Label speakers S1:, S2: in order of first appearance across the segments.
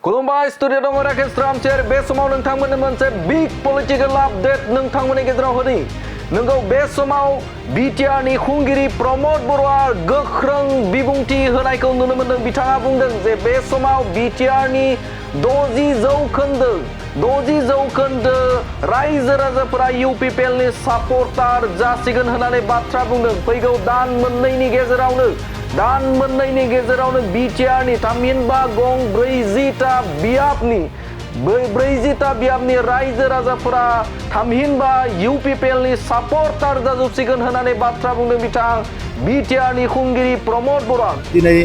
S1: खुलुमबाय स्टुडिअ दङ राकेश रामचेर बे समाव नोंथांमोननो मोनसे बिग पलिटिकल आपडेट नोंथांमोननि गेजेराव होनि नोंगौ बे समाव बिटिआरनि खुंगिरि प्रमद बर'आ गोख्रों बिबुंथि होनायखौ नुनो मोन्दों। बिथाङा बुंदों जे बे समाव बिटिआरनि 60 जौखोन्दो रायजो राजाफोरा इउपिपिएलनि सापर्टार जासिगोन होननानै बाथ्रा बुंदों। फैगौ दान मोननैनि गेजेरावनो बिटिआरनि थामहिनबा गं 40टा बियाबनि रायजो राजाफोरा थामहिनबा इउपिपिएलनि सापर्टार जाजोबसिगोन होननानै बाथ्रा बुंदों बिथां बिटिआरनि खुंगिरि प्रमद बर'आ।
S2: दिनै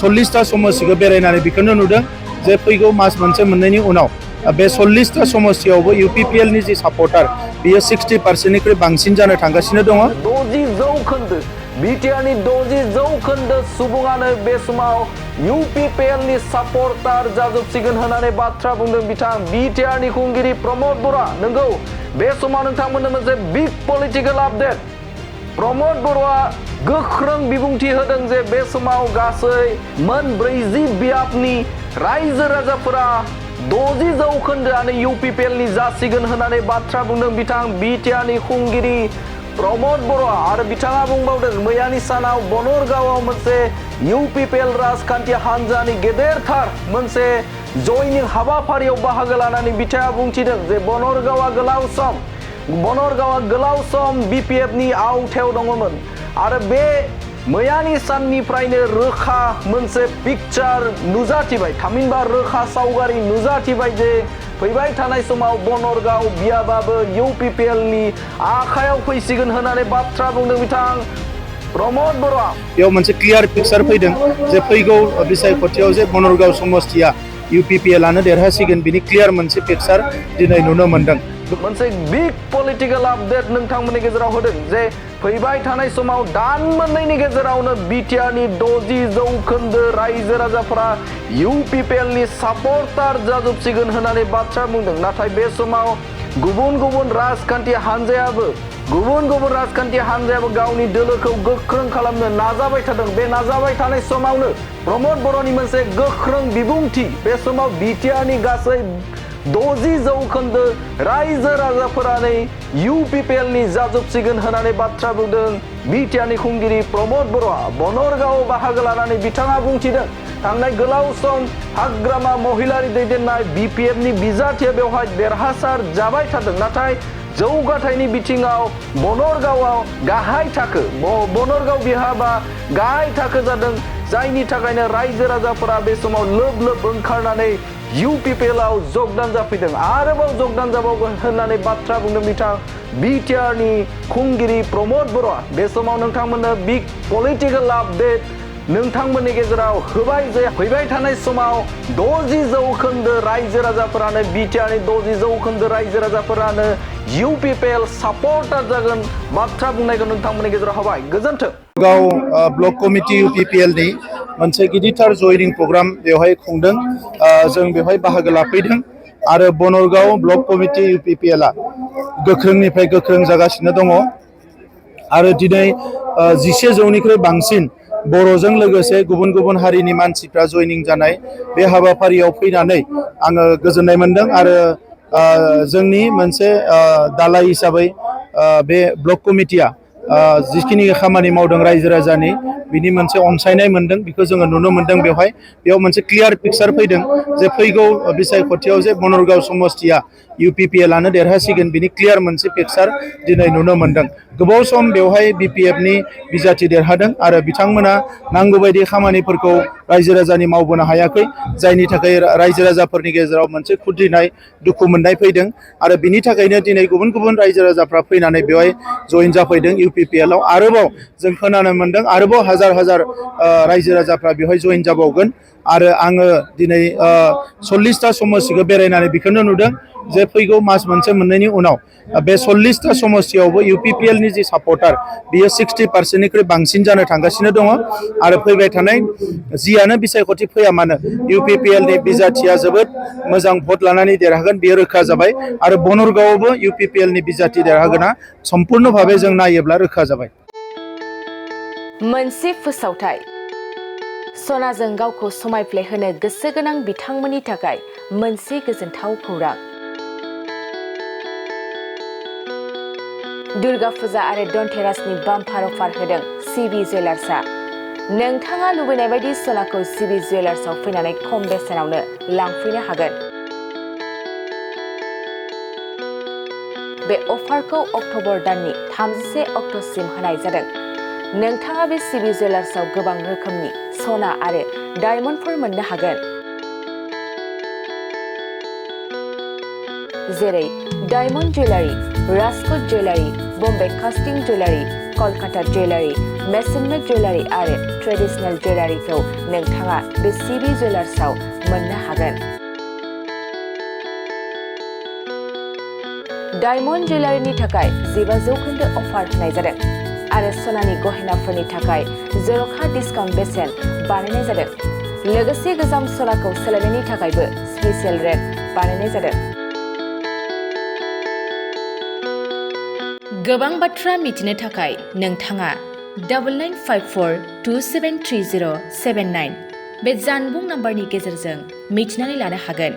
S2: 40टा समस्टिखौ बेरायनानै बेखौनो नुदों जे फैगौ मास मोनसे मोननैनि उनाव बे 40टा समस्टियावबो इउपिपिएलनि जि सापर्टार बियो 60%निख्रुइ बांसिन जानो थांगासिनो दङ।
S1: 60 जौखोन्दो बिटिआरनि 60 जौखोन्दो सुबुङानो बे समाव इउपिपिएलनि सापर्टार जाजोबसिगोन होननानै बाथ्रा बुंदों बिथां बिटिआरनि खुंगिरि प्रमद बर'आ। नंगौ बे समाव नोंथांमोननो मोनसे बिग पलिटिकल आपडेट। प्रमद बर'आ गोख्रों बिबुंथि होदों जे बे समाव गासै मोन 40 बियाबनि रायजो राजाफोरा 60 जौखोन्दोआनो इउपिपिएलनि जासिगोन होननानै बाथ्रा बुंदों बिथां बिटिआरनि खुंगिरि प्रमद बर'आ। आरो बिथाङा बुंबावदों मैयानि सानाव बनरगावआव मोनसे इउपिपिएल राजखान्थि हान्जानि गेदेरथार मोनसे जयनिं हाबाफारियाव बाहागो लानानै बिथाङा बुंथिदों जे बनरगावआ गोलाव सम बिपिएफनि आवथायाव दङमोन आरो बे मैयानि साननिफ्रायनो रोखा मोनसे पिक्चार नुजाथिबाय थामहिनबा रोखा सावगारि नुजाथिबाय जे फैबाय थानाय समाव बनरगाव बियाबाबो इउपिपिएलनि आखायाव फैसिगोन होननानै बाथ्रा बुंदों बिथां प्रमद बर'आ।
S2: बेयाव मोनसे क्लियार पिक्चार फैदों जे फैगौ बिसायख'थियाव जे बनरगाव समस्टिया इउपिपिएलआनो देरहासिगोन बिनि क्लियार मोनसे पिक्चार दिनै नुनो मोन्दों।
S1: मोनसे बिग पलिटिकल आपडेट नोंथांमोननि गेजेराव होदों जे फैबाय थानाय समाव दान मोननैनि गेजेरावनो बिटिआरनि 60 जौखोन्दो रायजो राजाफोरा इउपिपिएलनि सापर्टार जाजोबसिगोन होननानै बाथ्रा बुंदों। नाथाय बे समाव गुबुन गुबुन राजखान्थि हान्जायाबो गावनि दोलोखौ गोख्रों खालामनो नाजाबाय थादों। बे नाजाबाय थानाय समावनो प्रमद बर'नि मोनसे गोख्रों बिबुंथि बे समाव बिटिआरनि गासै 60 जौखोन्दो रायजो राजाफोरानो इउपिपिएलनि जाजोबसिगोन होननानै बाथ्रा बुंदों बिटिआरनि खुंगिरि प्रमद बर'आ। बनरगावआव बाहागो लानानै बिथाङा बुंथिदों थांनाय गोलाव सम हाग्रामा महिलारि दैदेननाय बिपिएफनि बिजाथिया बेवहाय देरहासार जाबाय थादों। नाथाय जौगाथायनि बिथिङाव बनरगाव बिहाबा गाहाय थाखो जादों जायनि थाखायनो रायजो राजाफोरा बे समाव लोब ओंखारनानै इउपिपिएलआव जगदान जाफैदों आरोबाव जगदान जाबावगोन होननानै बाथ्रा बुंदों बिथां बिटिआरनि खुंगिरि प्रमद बर'आ। बे समाव नोंथांमोननो बिग पलिटिकल आपडेट नोंथांमोननि गेजेराव होबाय जे फैबाय थानाय समाव 60 जौखोन्दो रायजो राजाफोरानो बिटिआरनि 60 जौखोन्दो रायजो राजाफोरानो इउपिपिएल सापर्टार जागोन बाथ्रा बुंनायखौ नोंथांमोननि गेजेराव होबाय। गोजोन्थों।
S2: गाव ब्लक कमिटि इउपिपिएलनि मोनसे गिदिरथार जयनिं प्रग्राम बेवहाय खुंदों। जों बेवहाय बाहागो लाफैदों आरो बनरगाव ब्लक कमिटि इउपिपिएलआ गोख्रोंनिफ्राय गोख्रों जागासिनो दङ आरो दिनै 11 जौनिख्रुइ बांसिन बर'जों लोगोसे गुबुन गुबुन हारिनि मानसिफ्रा जयनिं जानाय बे हाबाफारियाव फैनानै आङो गोजोननाय मोन्दों आरो जोंनि मोनसे दालाय हिसाबै बे ब्लक कमिटिया जिखिनि खामानि मावदों रायजो राजानि बिनि मोनसे अनसायनाय मोन्दों बेखौ जोङो नुनो मोन्दों। बेयाव मोनसे क्लियार पिक्चार फैदों जे फैगौ बिसायख'थियाव जे बनरगाव समस्टिया इउपिपिएलआनो देरहासिगोन बिनि क्लियार मोनसे पिक्चार दिनै नुनो मोन्दों। गोबाव सम बेवहाय बिपिएफनि बिजाथि देरहादों आरो बिथांमोना नांगौबायदि खामानिफोरखौ रायजो राजानि मावबोनो हायाखै जायनि थाखाय रायजो राजाफोरनि गेजेराव मोनसे खुद्रिनाय दुखु मोननाय फैदों आरो बिनि थाखायनो दिनै गुबुन गुबुन रायजो राजाफ्रा फैनानै बेवहाय जइन जाफैदों इउपिपिएलआव। आरोबाव जों खोनानो मोन्दों आरोबाव हाजार रायजो राजाफ्रा बेवहाय जइन जाबावगोन आरो आङो दिनै 40टा समस्टिखौ बेरायनानै बेखौनो नुदों जे फैगौ मास मोनसे मोननैनि उनाव बे 40टा समस्टियावबो इउपिपिएलनि जि सापर्टार बियो 60%निख्रुइ बांसिन जानो थांगासिनो दङ आरो फैबाय थानाय जियानो बिसायख'थि फैया मानो इउपिपिएलनि बिजाथिया जोबोद मोजां भट लानानै देरहागोन बेयो रोखा जाबाय आरो बनरगावआवबो इउपिपिएलनि बिजाथि देरहागोना सम्पुर्ण भाबै जों नायोब्ला रोखा जाबाय।
S3: मोनसे फोसावथाय सनाजों गावखौ समायफ्लेहोनो गोसो गोनां बिथांमोननि थाखाय मोनसे गोजोनथाव खौरां। दुर्गा फुजा आरो धनतेरासनि बाम्पार अफार होदों सिबि जुवेलार्सआ। नोंथाङा लुबैनाय बायदि सनाखौ सिबि जुवेलार्सआव फैनानै खम बेसेनावनो लांफैनो हागोन। बे अफारखौ अक्ट'बर दाननि 31 अक्ट'सिम होनाय जादों। नोंथाङा बे सिबि जुवेलार्सआव गोबां रोखोमनि सना आरो डायमन्डफोर मोननो हागोन, जेरै diamond jewellery, Rajkot jewellery, Bombay कास्टिं जुवेलारि, कलकाता जुवेलारि, मेसनमेड जुवेलारि आरो ट्रेडिशनेल जुवेलारिखौ नोंथाङा बे सिबि जुवेलार्सआव मोननो हागोन। डायमन्ड जुवेलारिनि थाखाय 15% अफार होनाय जादों आरो सनानि गहेनाफोरनि थाखाय जर'खा डिसकाउन्ट बेसेन बानायनाय जादों। लोगोसे गोजाम सनाखौ सोलायनायनि थाखायबो स्पेशेल रेट बानायनाय जादों। गोबां बाथ्रा मिथिनो थाखाय नोंथाङा 9954273079 बे जानबुं नाम्बारनि गेजेरजों मिथिनानै लानो हागोन।